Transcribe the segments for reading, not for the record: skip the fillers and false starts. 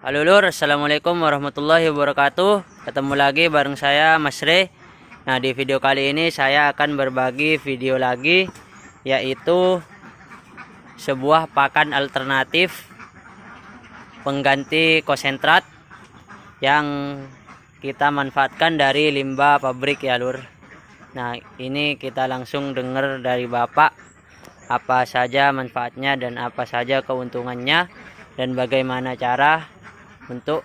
Halo Lur, Assalamualaikum warahmatullahi wabarakatuh. Ketemu lagi bareng saya Mas Re. Nah, di video kali ini saya akan berbagi video lagi, yaitu sebuah pakan alternatif pengganti konsentrat yang kita manfaatkan dari limbah pabrik ya Lur. Nah, ini kita langsung dengar dari Bapak apa saja manfaatnya dan apa saja keuntungannya dan bagaimana cara untuk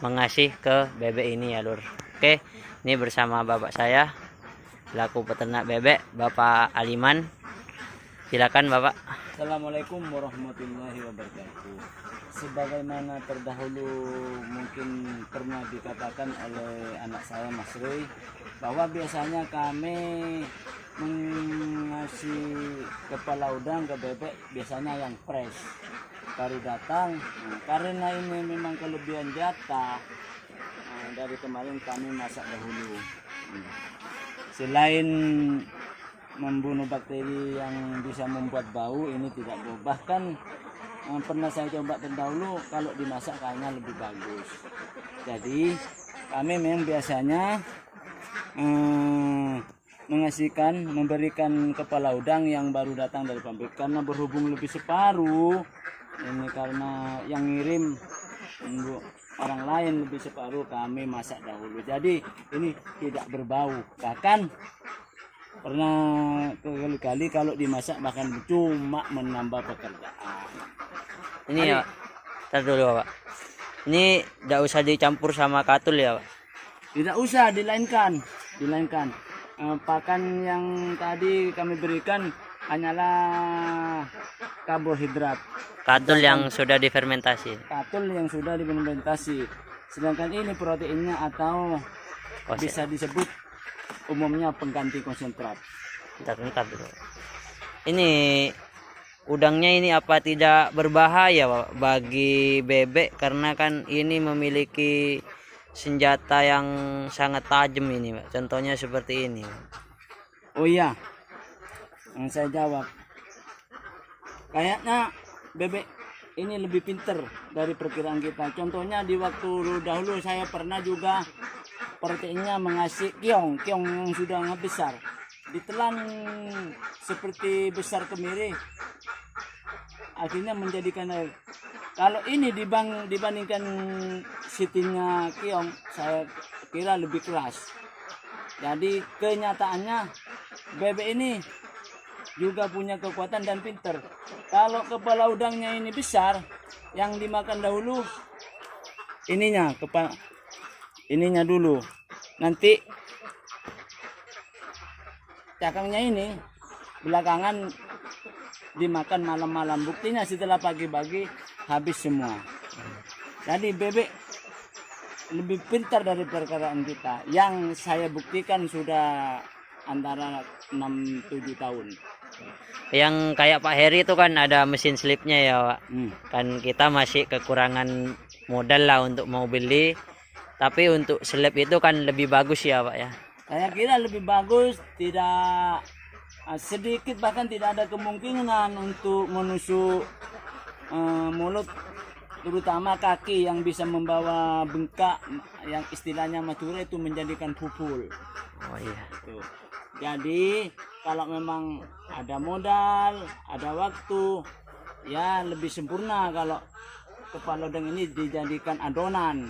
mengasih ke bebek ini ya Lur. Oke, ini bersama bapak saya selaku peternak bebek, Bapak Aliman. Silakan Bapak. Assalamualaikum warahmatullahi wabarakatuh. Sebagaimana terdahulu mungkin pernah dikatakan oleh anak saya Mas Rey, bahwa biasanya kami mengasih kepala udang ke bebek biasanya yang fresh baru datang. Karena ini memang kelebihan jatah, dari kemarin kami masak dahulu. Selain membunuh bakteri yang bisa membuat bau, ini tidak bau. Bahkan pernah saya coba terdahulu, kalau dimasak kayaknya lebih bagus. Jadi kami memang biasanya memberikan kepala udang yang baru datang dari pabrik, karena berhubung lebih separuh ini, karena yang ngirim orang lain lebih separuh, kami masak dahulu. Jadi ini tidak berbau. Bahkan pernah kali-kali kalau dimasak bahkan cuma menambah pekerjaan. Ini ya, tar dulu Pak. Ini tidak usah dicampur sama katul ya Pak. Tidak usah, dilainkan. Pakan yang tadi kami berikan hanyalah karbohidrat. Katul yang sudah difermentasi. Sedangkan ini proteinnya atau bisa disebut umumnya pengganti konsentrat. Bentar dulu. Ini udangnya ini apa tidak berbahaya Pak, bagi bebek, karena kan ini memiliki senjata yang sangat tajam ini Pak. Contohnya seperti ini. Oh iya, yang saya jawab, kayaknya bebek ini lebih pinter dari perkiraan kita. Contohnya di waktu dahulu saya pernah juga proteinnya mengasih kiong yang sudah besar, ditelan seperti besar kemiri, akhirnya menjadikan air. Kalau ini dibandingkan sitinya kiong, saya kira lebih keras. Jadi kenyataannya bebek ini juga punya kekuatan dan pinter. Kalau kepala udangnya ini besar, yang dimakan dahulu ininya dulu, nanti cakangnya ini belakangan dimakan malam-malam. Buktinya setelah pagi-pagi habis semua. Jadi bebek lebih pintar dari perkiraan kita, yang saya buktikan sudah antara 6-7 tahun. Yang kayak Pak Heri itu kan ada mesin slipnya ya Pak. Kan kita masih kekurangan modal lah untuk mau beli, tapi untuk slip itu kan lebih bagus ya Pak ya. Saya kira lebih bagus, tidak sedikit bahkan tidak ada kemungkinan untuk menusuk mulut, terutama kaki yang bisa membawa bengkak, yang istilahnya Madura itu menjadikan pupul. Oh iya. Tuh. Jadi kalau memang ada modal, ada waktu, ya lebih sempurna kalau kepala udang ini dijadikan adonan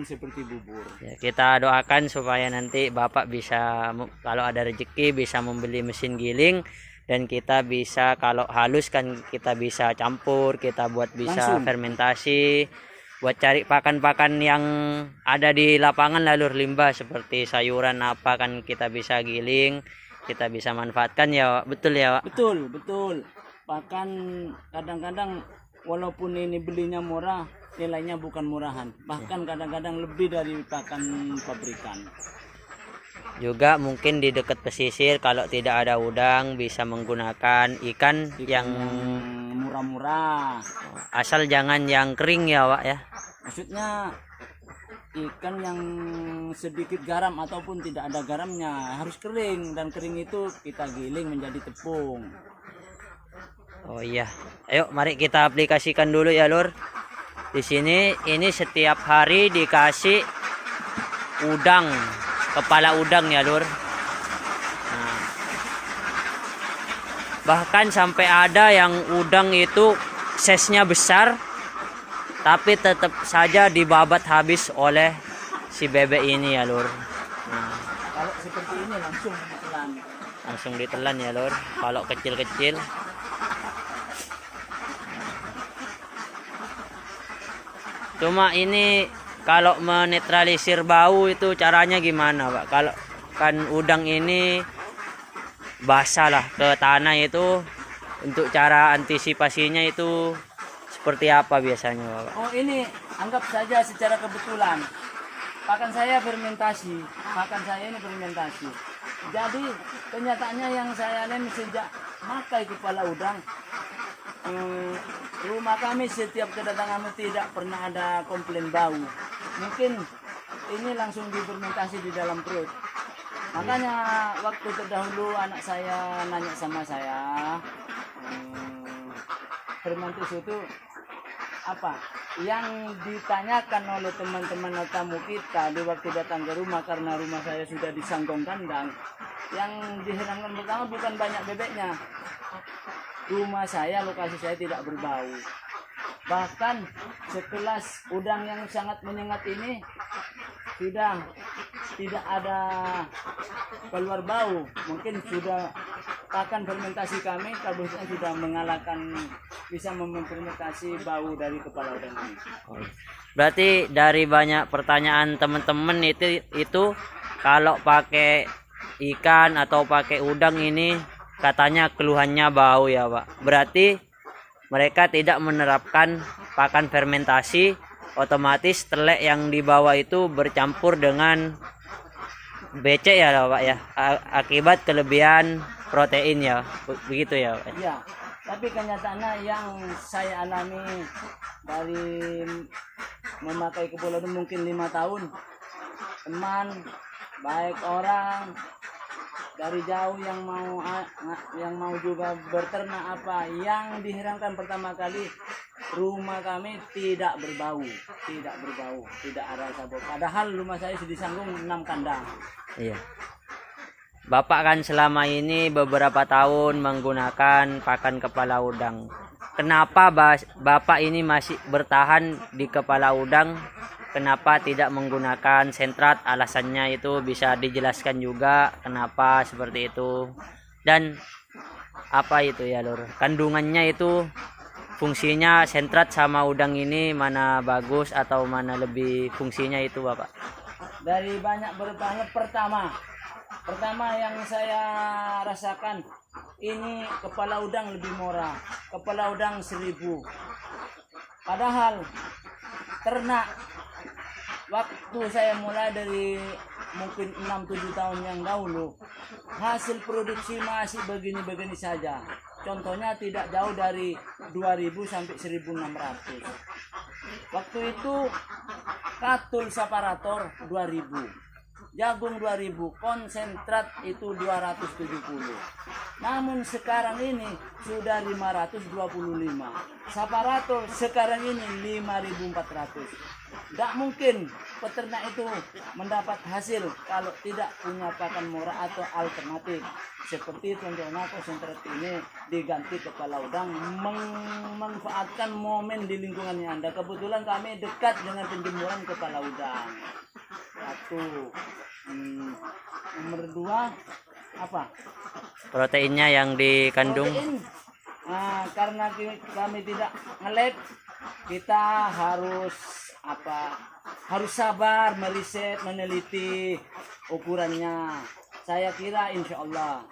seperti bubur. Ya, kita doakan supaya nanti Bapak bisa, kalau ada rezeki, bisa membeli mesin giling, dan kita bisa, kalau halus kan kita bisa campur, kita buat bisa Langsung fermentasi, buat cari pakan-pakan yang ada di lapangan, lalu limbah seperti sayuran apa kan kita bisa giling, kita bisa manfaatkan ya Pak. Betul ya Pak? betul. Bahkan kadang-kadang walaupun ini belinya murah, nilainya bukan murahan, bahkan kadang-kadang lebih dari pakan pabrikan. Juga mungkin di dekat pesisir kalau tidak ada udang bisa menggunakan ikan yang murah-murah. Asal jangan yang kering ya Pak ya. Maksudnya ikan yang sedikit garam ataupun tidak ada garamnya, harus kering, dan kering itu kita giling menjadi tepung. Oh iya. Ayo mari kita aplikasikan dulu ya Lur. Di sini ini setiap hari dikasih udang, kepala udang ya lur. Nah, bahkan sampai ada yang udang itu size-nya besar, tapi tetap saja dibabat habis oleh si bebek ini ya lur. Nah, Kalau seperti ini langsung ditelan. langsung ditelan ya lur. Kalau kecil-kecil. Cuma ini kalau menetralisir bau itu caranya gimana Pak? Kalau kan udang ini basah lah ke tanah itu, untuk cara antisipasinya itu seperti apa biasanya Pak? Oh ini anggap saja secara kebetulan. Pakan saya fermentasi. Pakan saya ini fermentasi. Jadi kenyataannya yang saya alami sejak makai kepala udang, rumah kami setiap kedatangan tidak pernah ada komplain bau. Mungkin ini langsung difermentasi di dalam perut. Makanya waktu terdahulu anak saya nanya sama saya, fermentasi itu apa? Yang ditanyakan oleh teman-teman tamu kita di waktu datang ke rumah, karena rumah saya sudah disanggong kandang. Yang diherankan pertama bukan banyak bebeknya. Rumah saya, lokasi saya tidak berbau. Bahkan sekelas udang yang sangat menyengat ini sudah tidak ada keluar bau. Mungkin sudah pakan fermentasi kami karbohidratnya sudah mengalahkan, bisa memfermentasi bau dari kepala udang ini. Berarti dari banyak pertanyaan teman-teman itu kalau pakai ikan atau pakai udang ini katanya keluhannya bau ya Pak. Berarti mereka tidak menerapkan pakan fermentasi, otomatis telek yang dibawa itu bercampur dengan becek ya Pak ya. Akibat kelebihan protein ya. Begitu ya Pak. Ya, tapi kenyataannya yang saya alami dari memakai kepala udang mungkin 5 tahun, teman baik orang dari jauh yang mau juga berternak apa, yang diherankan pertama kali rumah kami tidak berbau, tidak ada sabuk. Padahal rumah saya sudah disanggung 6 kandang. Iya. Bapak kan selama ini beberapa tahun menggunakan pakan kepala udang. Kenapa Bapak ini masih bertahan di kepala udang? Kenapa tidak menggunakan sentrat? Alasannya itu bisa dijelaskan juga kenapa seperti itu. Dan apa itu ya lur? Kandungannya itu fungsinya sentrat sama udang ini mana bagus atau mana lebih fungsinya itu Bapak? Dari banyak bertanya, pertama yang saya rasakan ini kepala udang lebih murah. Kepala udang 1.000. Padahal ternak waktu saya mulai dari mungkin 6-7 tahun yang dahulu, hasil produksi masih begini-begini saja. Contohnya tidak jauh dari 2.000 sampai 1.600. Waktu itu katul separator 2.000, jagung 2.000, konsentrat itu 270. Namun sekarang ini sudah 525. Separator sekarang ini 5.400. Tidak mungkin peternak itu mendapat hasil kalau tidak punya pakan murah atau alternatif. Seperti contohnya konsentrat ini diganti kepala udang, memanfaatkan momen di lingkungannya Anda. Kebetulan kami dekat dengan penjemuran kepala udang. Satu. Nomor 2 apa? Proteinnya yang dikandung. Protein. Nah, karena kami tidak nge-lab, kita harus sabar meriset, meneliti ukurannya. Saya kira insya Allah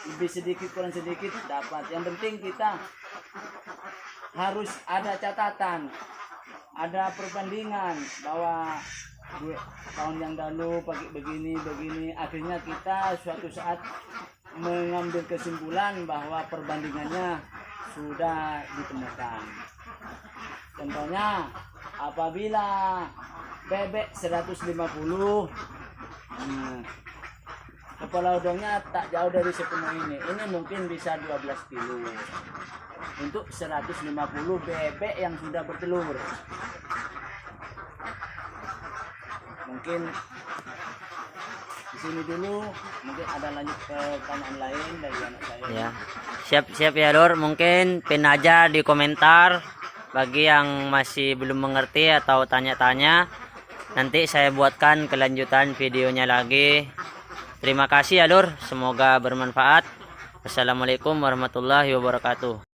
lebih sedikit kurang sedikit dapat. Yang penting kita harus ada catatan, ada perbandingan bahwa tahun yang lalu pakai begini, akhirnya kita suatu saat mengambil kesimpulan bahwa perbandingannya sudah ditemukan. Contohnya apabila bebek 150, kepala udangnya tak jauh dari sepenuh ini. Ini mungkin bisa 12 kilo. Untuk 150 bebek yang sudah bertelur. Mungkin di sini dulu, mungkin ada lanjut pertanyaan lain dari anak saya. Ya. Siap-siap ya Lur, mungkin pin aja di komentar bagi yang masih belum mengerti atau tanya-tanya. Nanti saya buatkan kelanjutan videonya lagi. Terima kasih ya Lur, semoga bermanfaat. Wassalamualaikum warahmatullahi wabarakatuh.